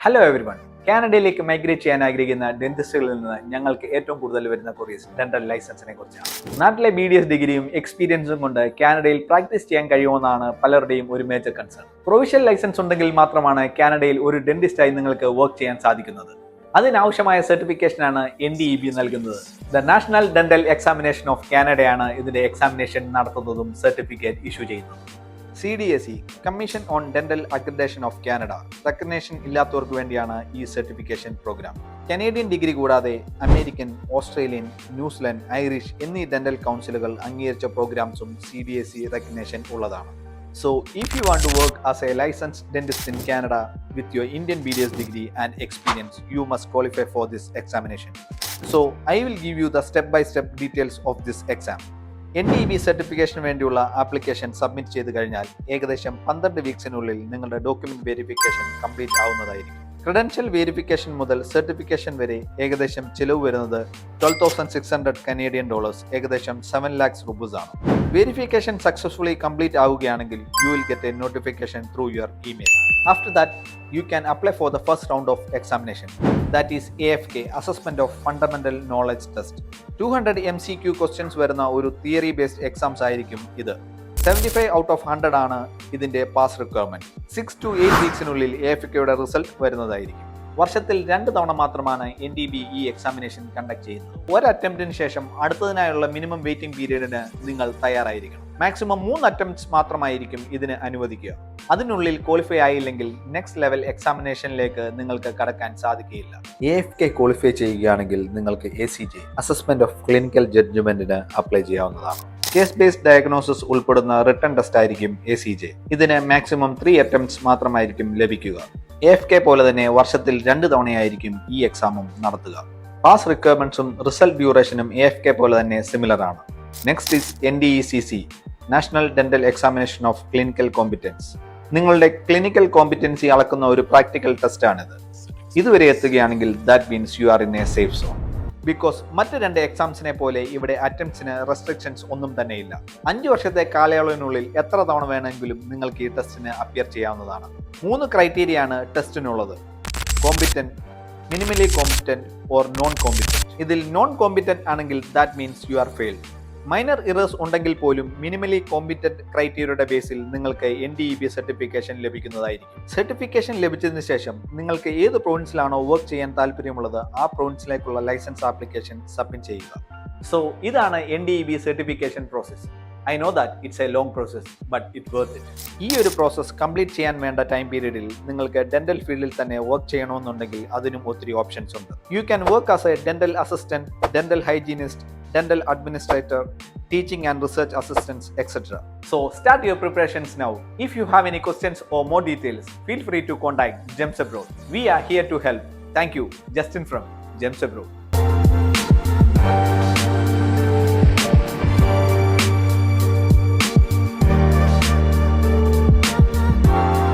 Hello everyone. കാനഡയിലേക്ക് migrate ചെയ്യാൻ ആഗ്രഹിക്കുന്ന ഡെന്റിസ്റ്റുകളിൽ നിന്ന് ഞങ്ങൾക്ക് ഏറ്റവും കൂടുതൽ വരുന്ന ക്വയറീസ് ഡെന്റൽ ലൈസൻസിനെ കുറിച്ചാണ്. നാട്ടിലെ BDS ഡിഗ്രിയും എക്സ്പീരിയൻസും കൊണ്ട് കാനഡയിൽ പ്രാക്ടീസ് ചെയ്യാൻ കഴിയുമെന്നാണ് പലരുടെയും ഒരു മേജർ കൺസേൺ. പ്രൊവിഷ്യൽ ലൈസൻസ് ഉണ്ടെങ്കിൽ മാത്രമാണ് കാനഡയിൽ ഒരു ഡെന്റിസ്റ്റായി നിങ്ങൾക്ക് വർക്ക് ചെയ്യാൻ സാധിക്കുന്നത്. അതിനാവശ്യമായ സർട്ടിഫിക്കേഷനാണ് NDEB നൽകുന്നത്. The national dental examination of കാനഡയാണ് ഇതിന്റെ എക്സാമിനേഷൻ നടത്തുന്നതും സർട്ടിഫിക്കറ്റ് ഇഷ്യൂ ചെയ്യുന്നതും. CDECC commission on dental accreditation of Canada recognition ഇല്ലാത്തവർക്ക് വേണ്ടിയാണ് ഈ സർട്ടിഫിക്കേഷൻ പ്രോഗ്രാം. കനേഡിയൻ ഡിഗ്രി കൂടാതെ അമേരിക്കൻ, ഓസ്ട്രേലിയൻ, ന്യൂസിലൻഡ്, ഐറിഷ് എന്നീ ഡെന്റൽ കൗൺസിലുകൾ അംഗീകരിച്ച പ്രോഗ്രാംസും CDECC റെക്കഗ്നേഷൻ ഉള്ളതാണ്. So, if you want to work as a licensed dentist in Canada with your Indian BDS degree and experience, you must qualify for this examination. So, I will give you the step-by-step details of this exam. NDEB സർട്ടിഫിക്കേഷന് വേണ്ടിയുള്ള application submit ചെയ്ത് കഴിഞ്ഞാൽ ഏകദേശം 12 വീക്സിനുള്ളിൽ നിങ്ങളുടെ document verification complete ആവുന്നതായിരിക്കും. Credential verification മുതൽ certification വരെ ഏകദേശം ചിലവ് വരുന്നത് $12,600 കനേഡിയൻ ഡോളേഴ്സ്, ഏകദേശം 7 lakhs rupees ആണ്. വെരിഫിക്കേഷൻ സക്സസ്ഫുള്ളി കംപ്ലീറ്റ് ആവുകയാണെങ്കിൽ you will get A notification through your email. After that, you can apply for the first round of examination. That is AFK, Assessment of Fundamental Knowledge Test. 200 MCQ questions വരുന്ന ഒരു theory based exams ആയിരിക്കും ഇത്. 75 out of 100 ആണ് ഇതിന്റെ pass requirement. 6 to 8 വീക്സിനുള്ളിൽ AFKയുടെ result വരുന്നതായിരിക്കും. വർഷത്തിൽ 2 തവണ മാത്രമാണ് NDEB ഈ എക്സാമിനേഷൻ കണ്ടക്ട് ചെയ്യുന്നത്. ഒരു അറ്റംപ്റ്റിന് ശേഷം അടുത്തതിനായുള്ള മിനിമം വെയിറ്റിംഗ് പീരീഡിന് നിങ്ങൾ തയ്യാറായിരിക്കണം. മാക്സിമം 3 അറ്റംപ്റ്റ്സ് മാത്രമായിരിക്കും ഇതിന് അനുവദിക്കുക. അതിനുള്ളിൽ ക്വാളിഫൈ ആയില്ലെങ്കിൽ നെക്സ്റ്റ് ലെവൽ എക്സാമിനേഷനിലേക്ക് നിങ്ങൾക്ക് കടക്കാൻ സാധിക്കുകയില്ല. AFK ക്വാളിഫൈ ചെയ്യുകയാണെങ്കിൽ നിങ്ങൾക്ക് ACJ, അസസ്മെന്റ് ഓഫ് ക്ലിനിക്കൽ ജഡ്ജ്മെന്റിന് അപ്ലൈ ചെയ്യാവുന്നതാണ്. കേസ് ബേസ്ഡ് ഡയഗ്നോസിസ് ഉൾപ്പെടുന്ന റിട്ടൺ ടെസ്റ്റ് ആയിരിക്കും ACJ. ഇതിന് മാക്സിമം 3 അറ്റംപ്റ്റ്സ് മാത്രമായിരിക്കും ലഭിക്കുക. AFK പോലെ തന്നെ വർഷത്തിൽ 2 തവണയായിരിക്കും ഈ എക്സാമും നടത്തുക. പാസ് റിക്വയർമെന്റ്സും റിസൾട്ട് ഡ്യൂറേഷനും AFK പോലെ തന്നെ സിമിലർ ആണ്. Next is NDECC, national dental examination of clinical competence. നിങ്ങളുടെ ക്ലിനിക്കൽ കോമ്പിറ്റൻസി അളക്കുന്ന ഒരു പ്രാക്ടിക്കൽ ടെസ്റ്റ് ആണിത്. ഇതുവരെ എത്തുകയാണെങ്കിൽ that means you are in a safe zone. Because മറ്റ് 2 എക്സാംസിനെ പോലെ ഇവിടെ അറ്റംപ്റ്റ്സിന് റെസ്ട്രിക്ഷൻസ് ഒന്നും തന്നെയില്ല. 5 വർഷത്തെ കാലയളവിനുള്ളിൽ എത്ര തവണ വേണമെങ്കിലും നിങ്ങൾക്ക് ഈ ടെസ്റ്റിന് അപ്പിയർ ചെയ്യാവുന്നതാണ്. 3 ക്രൈറ്റീരിയ ആണ് ടെസ്റ്റിനുള്ളത്: competent, minimally competent or non competent. ഇതിൽ നോൺ കോമ്പിറ്റന്റ് ആണെങ്കിൽ that means you are failed. Minor errors ഉണ്ടെങ്കിൽ പോലും മിനിമലി കോമ്പിറ്റന്റ് ക്രൈറ്റീരിയയുടെ ബേസിൽ നിങ്ങൾക്ക് NDEB സർട്ടിഫിക്കേഷൻ ലഭിക്കുന്നതായിരിക്കും. സർട്ടിഫിക്കേഷൻ ലഭിച്ചതിന് ശേഷം നിങ്ങൾക്ക് ഏത് പ്രൊവിൻസിലാണോ വർക്ക് ചെയ്യാൻ താല്പര്യമുള്ളത് ആ പ്രൊവിൻസിലേക്കുള്ള ലൈസൻസ് ആപ്ലിക്കേഷൻ സബ്മിറ്റ് ചെയ്യുക. സോ ഇതാണ് NDEB certification process. I know that it's a long process, but it's worth it. ഈ ഒരു പ്രോസസ് കംപ്ലീറ്റ് ചെയ്യാൻ വേണ്ട ടൈം പീരീഡിൽ നിങ്ങൾക്ക് ഡെന്റൽ ഫീൽഡിൽ തന്നെ വർക്ക് ചെയ്യണമെന്നുണ്ടെങ്കിൽ അതിനും ഒത്തിരി ഓപ്ഷൻസ് ഉണ്ട്. You can work as A dental assistant, dental hygienist, dental administrator, teaching and research assistants, etc. So start your preparations now. If you have any questions or more details, feel free to contact GEMS Abroad. We are here to help. Thank you. Justin from GEMS Abroad.